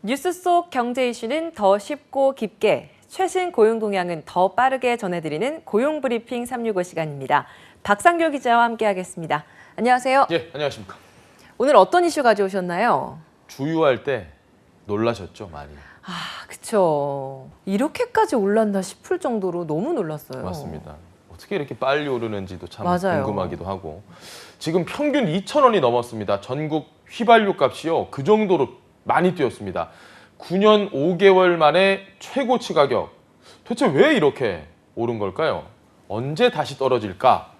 뉴스 속 경제 이슈는 더 쉽고 깊게, 최신 고용 동향은 더 빠르게 전해드리는 고용 브리핑 365 시간입니다. 박상교 기자와 함께하겠습니다. 안녕하세요. 예, 안녕하십니까. 오늘 어떤 이슈 가져오셨나요? 주유할 때 놀라셨죠, 많이. 그쵸. 이렇게까지 올랐나 싶을 정도로 너무 놀랐어요. 맞습니다. 어떻게 이렇게 빨리 오르는지도 참 맞아요. 궁금하기도 하고. 지금 평균 2,000원이 넘었습니다. 전국 휘발유 값이요. 그 정도로 많이 뛰었습니다. 9년 5개월 만에 최고치 가격. 도대체 왜 이렇게 오른 걸까요? 언제 다시 떨어질까?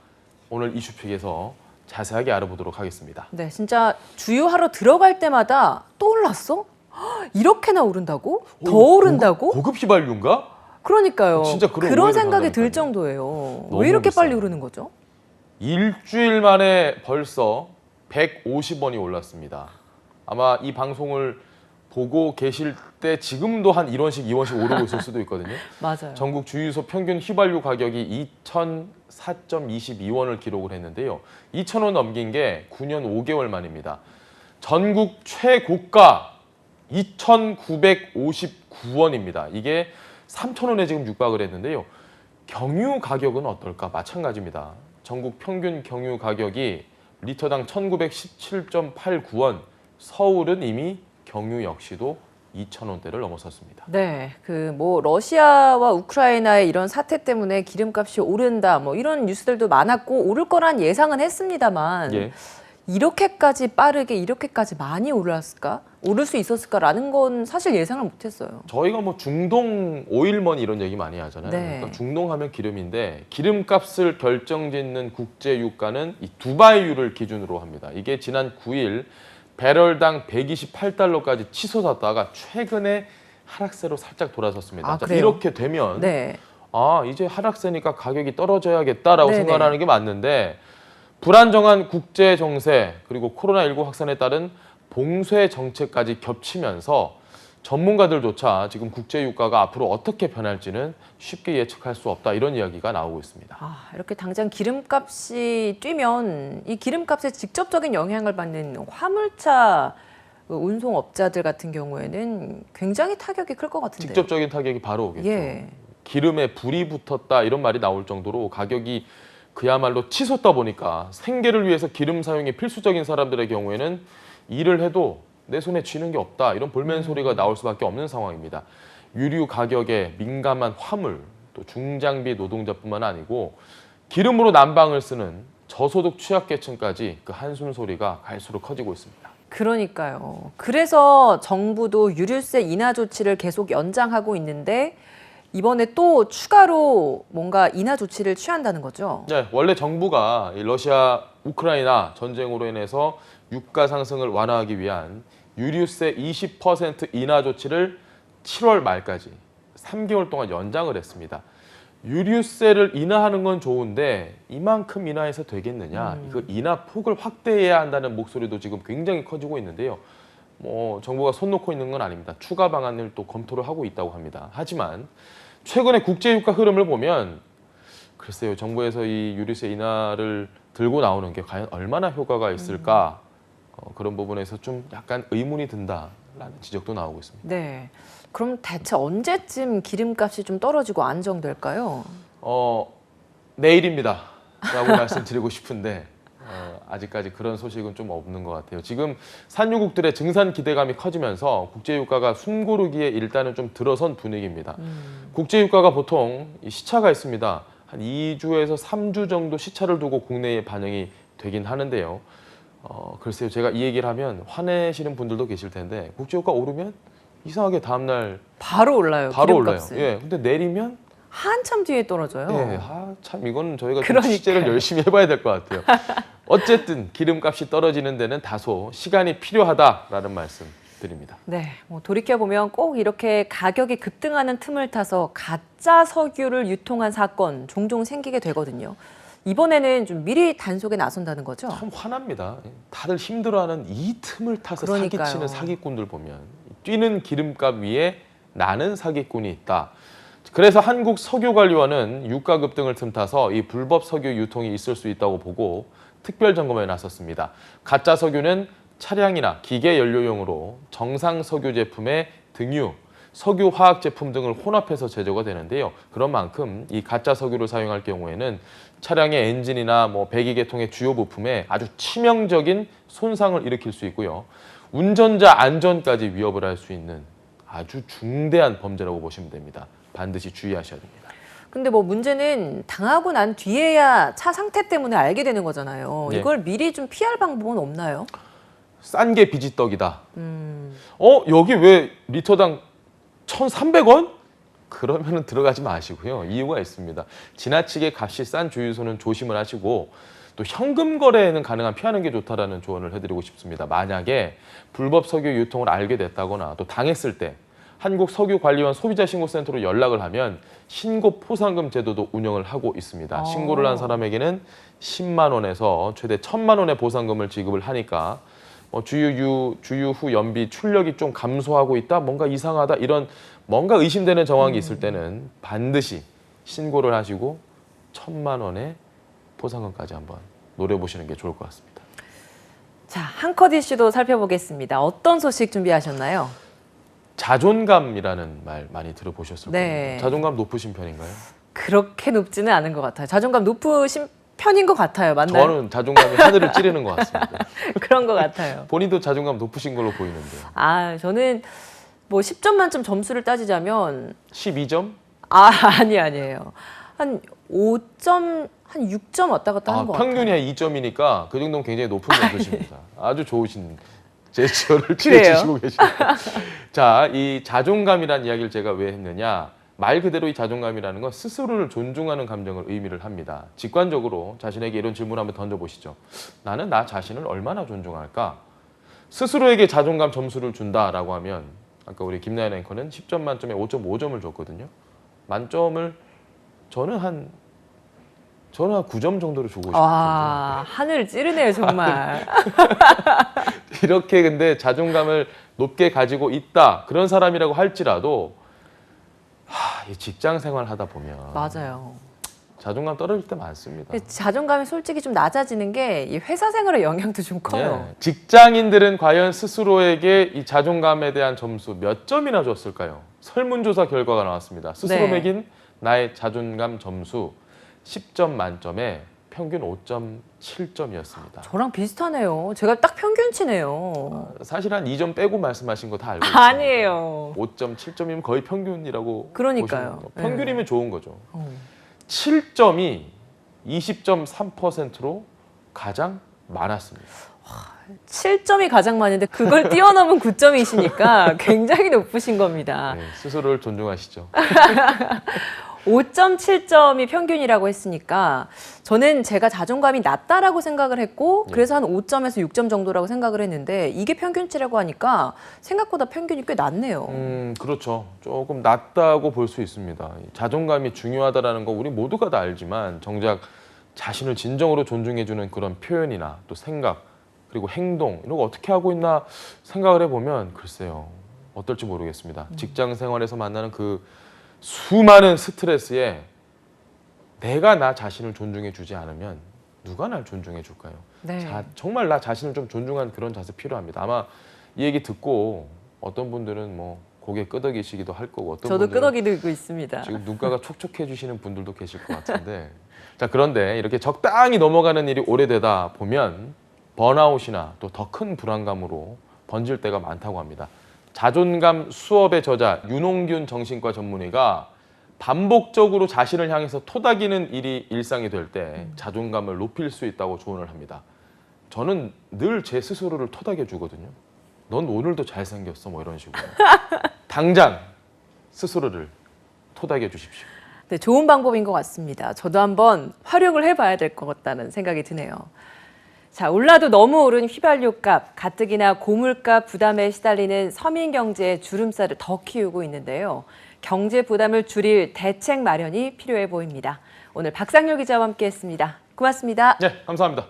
오늘 이슈픽에서 자세하게 알아보도록 하겠습니다. 네, 진짜 주유하러 들어갈 때마다 또 올랐어? 이렇게나 오른다고? 더 오른다고? 고급 휘발유인가? 그러니까요. 진짜 그런 오해를 생각이 들 한다니까요. 정도예요. 너무 왜 이렇게 비싸요. 빨리 오르는 거죠? 일주일 만에 벌써 150원이 올랐습니다. 아마 이 방송을 보고 계실 때 지금도 한 1원씩, 2원씩 오르고 있을 수도 있거든요. 맞아요. 전국 주유소 평균 휘발유 가격이 2,004.22원을 기록을 했는데요. 2,000원 넘긴 게 9년 5개월 만입니다. 전국 최고가 2,959원입니다. 이게 3,000원에 지금 육박을 했는데요. 경유 가격은 어떨까? 마찬가지입니다. 전국 평균 경유 가격이 리터당 1,917.89원, 서울은 이미 경유 역시도 2,000원대를 넘어섰습니다. 네, 러시아와 우크라이나의 이런 사태 때문에 기름값이 오른다, 이런 뉴스들도 많았고 오를 거란 예상은 했습니다만 예. 이렇게까지 빠르게 이렇게까지 많이 올랐을까? 오를 수 있었을까라는 건 사실 예상을 못했어요. 저희가 중동 오일머니 이런 얘기 많이 하잖아요. 네. 그러니까 중동하면 기름인데 기름값을 결정짓는 국제 유가는 이 두바이유를 기준으로 합니다. 이게 지난 9일 배럴당 128달러까지 치솟았다가 최근에 하락세로 살짝 돌아섰습니다. 자, 그래요? 이렇게 되면 네. 이제 하락세니까 가격이 떨어져야겠다라고 네네. 생각하는 게 맞는데 불안정한 국제 정세 그리고 코로나19 확산에 따른 봉쇄 정책까지 겹치면서 전문가들조차 지금 국제 유가가 앞으로 어떻게 변할지는 쉽게 예측할 수 없다 이런 이야기가 나오고 있습니다. 이렇게 당장 기름값이 뛰면 이 기름값에 직접적인 영향을 받는 화물차 운송업자들 같은 경우에는 굉장히 타격이 클 것 같은데요. 직접적인 타격이 바로 오겠죠. 예. 기름에 불이 붙었다 이런 말이 나올 정도로 가격이 그야말로 치솟다 보니까 생계를 위해서 기름 사용이 필수적인 사람들의 경우에는 일을 해도 내 손에 쥐는 게 없다 이런 볼멘 소리가 나올 수밖에 없는 상황입니다. 유류 가격에 민감한 화물 또 중장비 노동자뿐만 아니고 기름으로 난방을 쓰는 저소득 취약계층까지 그 한숨 소리가 갈수록 커지고 있습니다. 그러니까요. 그래서 정부도 유류세 인하 조치를 계속 연장하고 있는데 이번에 또 추가로 뭔가 인하 조치를 취한다는 거죠? 네, 원래 정부가 이 러시아 우크라이나 전쟁으로 인해서 유가 상승을 완화하기 위한 유류세 20% 인하 조치를 7월 말까지 3개월 동안 연장을 했습니다. 유류세를 인하하는 건 좋은데 이만큼 인하해서 되겠느냐? 그 인하 폭을 확대해야 한다는 목소리도 지금 굉장히 커지고 있는데요. 정부가 손 놓고 있는 건 아닙니다. 추가 방안을 또 검토를 하고 있다고 합니다. 하지만 최근에 국제 유가 흐름을 보면 글쎄요, 정부에서 이 유류세 인하를 들고 나오는 게 과연 얼마나 효과가 있을까? 그런 부분에서 좀 약간 의문이 든다라는 지적도 나오고 있습니다. 네. 그럼 대체 언제쯤 기름값이 좀 떨어지고 안정될까요? 내일입니다. 라고 말씀드리고 싶은데 아직까지 그런 소식은 좀 없는 것 같아요. 지금 산유국들의 증산 기대감이 커지면서 국제유가가 숨고르기에 일단은 좀 들어선 분위기입니다. 국제유가가 보통 시차가 있습니다. 한 2주에서 3주 정도 시차를 두고 국내에 반영이 되긴 하는데요. 글쎄요, 제가 이 얘기를 하면 화내시는 분들도 계실 텐데 국제유가 오르면 이상하게 다음날 바로 올라요. 바로 올라요. 기름값은. 예, 근데 내리면 한참 뒤에 떨어져요. 예, 참 이건 저희가 좀 그러니까요. 취재를 열심히 해봐야 될 것 같아요. 어쨌든 기름값이 떨어지는 데는 다소 시간이 필요하다라는 말씀 드립니다. 네, 돌이켜보면 꼭 이렇게 가격이 급등하는 틈을 타서 가짜 석유를 유통한 사건 종종 생기게 되거든요. 이번에는 좀 미리 단속에 나선다는 거죠? 참 화납니다. 다들 힘들어하는 이 틈을 타서 그러니까요. 사기치는 사기꾼들 보면 뛰는 기름값 위에 나는 사기꾼이 있다. 그래서 한국석유관리원은 유가 급등을 틈타서 이 불법 석유 유통이 있을 수 있다고 보고 특별 점검에 나섰습니다. 가짜 석유는 차량이나 기계 연료용으로 정상 석유 제품의 등유, 석유 화학 제품 등을 혼합해서 제조가 되는데요. 그런 만큼 이 가짜 석유를 사용할 경우에는 차량의 엔진이나 배기 계통의 주요 부품에 아주 치명적인 손상을 일으킬 수 있고요. 운전자 안전까지 위협을 할 수 있는 아주 중대한 범죄라고 보시면 됩니다. 반드시 주의하셔야 됩니다. 근데 문제는 당하고 난 뒤에야 차 상태 때문에 알게 되는 거잖아요. 예. 이걸 미리 좀 피할 방법은 없나요? 싼 게 비지떡이다. 여기 왜 리터당 1,300원? 그러면 들어가지 마시고요. 이유가 있습니다. 지나치게 값이 싼 주유소는 조심을 하시고 또 현금 거래에는 가능한 피하는 게 좋다라는 조언을 해드리고 싶습니다. 만약에 불법 석유 유통을 알게 됐다거나 또 당했을 때 한국석유관리원 소비자신고센터로 연락을 하면 신고 포상금 제도도 운영을 하고 있습니다. 신고를 한 사람에게는 10만 원에서 최대 1,000만 원의 보상금을 지급을 하니까 주유 후 연비 출력이 좀 감소하고 있다, 뭔가 이상하다, 이런 뭔가 의심되는 정황이 있을 때는 반드시 신고를 하시고 1,000만 원의 포상금까지 한번 노려보시는 게 좋을 것 같습니다. 자, 한컷 이슈도 살펴보겠습니다. 어떤 소식 준비하셨나요? 자존감이라는 말 많이 들어보셨을 네. 겁니다. 자존감 높으신 편인가요? 그렇게 높지는 않은 것 같아요. 자존감 높으신 편인 것 같아요. 맞나요? 저는 자존감이 하늘을 찌르는 것 같습니다. 그런 것 같아요. 본인도 자존감 높으신 걸로 보이는데요. 저는 10점 만점 점수를 따지자면 12점? 아니에요. 한 5점, 한 6점 왔다 갔다 하는 것 같아요. 평균이 한 2점이니까 그 정도면 굉장히 높은 점수십니다. 아주 좋으신 제스처를 그래요? 취해주시고 계십니다. 자, 이 자존감이라는 이야기를 제가 왜 했느냐. 말 그대로 이 자존감이라는 건 스스로를 존중하는 감정을 의미를 합니다. 직관적으로 자신에게 이런 질문을 한번 던져보시죠. 나는 나 자신을 얼마나 존중할까? 스스로에게 자존감 점수를 준다라고 하면 아까 우리 김나연 앵커는 10점 만점에 5.5점을 줬거든요. 만점을 저는 한 9점 정도로 주고 싶은데 하늘 찌르네요, 정말. 이렇게 근데 자존감을 높게 가지고 있다 그런 사람이라고 할지라도 이 직장 생활 하다 보면 맞아요. 자존감 떨어질 때 많습니다. 자존감이 솔직히 좀 낮아지는 게 이 회사 생활의 영향도 좀 커요. 예. 직장인들은 과연 스스로에게 이 자존감에 대한 점수 몇 점이나 줬을까요? 설문조사 결과가 나왔습니다. 스스로 네. 매긴 나의 자존감 점수 10점 만점에 평균 5.7점이었습니다. 저랑 비슷하네요. 제가 딱 평균치네요. 사실 한 2점 빼고 말씀하신 거 다 알고 있습니다. 아니에요. 5.7점이면 거의 평균이라고 그러니까요. 보시면 평균이면 좋은 거죠. 어. 7점이 20.3%로 가장 많았습니다. 7점이 가장 많은데 그걸 뛰어넘은 9점이시니까 굉장히 높으신 겁니다. 네, 스스로를 존중하시죠. 5.7점이 평균이라고 했으니까 저는 제가 자존감이 낮다라고 생각을 했고 그래서 한 5점에서 6점 정도라고 생각을 했는데 이게 평균치라고 하니까 생각보다 평균이 꽤 낮네요. 그렇죠. 조금 낮다고 볼 수 있습니다. 자존감이 중요하다는 거 우리 모두가 다 알지만 정작 자신을 진정으로 존중해주는 그런 표현이나 또 생각 그리고 행동 이런 거 어떻게 하고 있나 생각을 해보면 글쎄요. 어떨지 모르겠습니다. 직장 생활에서 만나는 그 수많은 스트레스에 내가 나 자신을 존중해 주지 않으면 누가 날 존중해 줄까요? 네. 정말 나 자신을 좀 존중하는 그런 자세 필요합니다. 아마 이 얘기 듣고 어떤 분들은 고개 끄덕이시기도 할 거고 어떤 저도 분들은 끄덕이고 있습니다. 지금 눈가가 촉촉해지시는 분들도 계실 것 같은데 자 그런데 이렇게 적당히 넘어가는 일이 오래되다 보면 번아웃이나 또 더 큰 불안감으로 번질 때가 많다고 합니다. 자존감 수업의 저자 윤홍균 정신과 전문의가 반복적으로 자신을 향해서 토닥이는 일이 일상이 될 때 자존감을 높일 수 있다고 조언을 합니다. 저는 늘 제 스스로를 토닥여 주거든요. 넌 오늘도 잘생겼어 이런 식으로. 당장 스스로를 토닥여 주십시오. 네, 좋은 방법인 것 같습니다. 저도 한번 활용을 해봐야 될 것 같다는 생각이 드네요. 자, 올라도 너무 오른 휘발유값, 가뜩이나 고물가 부담에 시달리는 서민 경제의 주름살을 더 키우고 있는데요. 경제 부담을 줄일 대책 마련이 필요해 보입니다. 오늘 박상효 기자와 함께했습니다. 고맙습니다. 네, 감사합니다.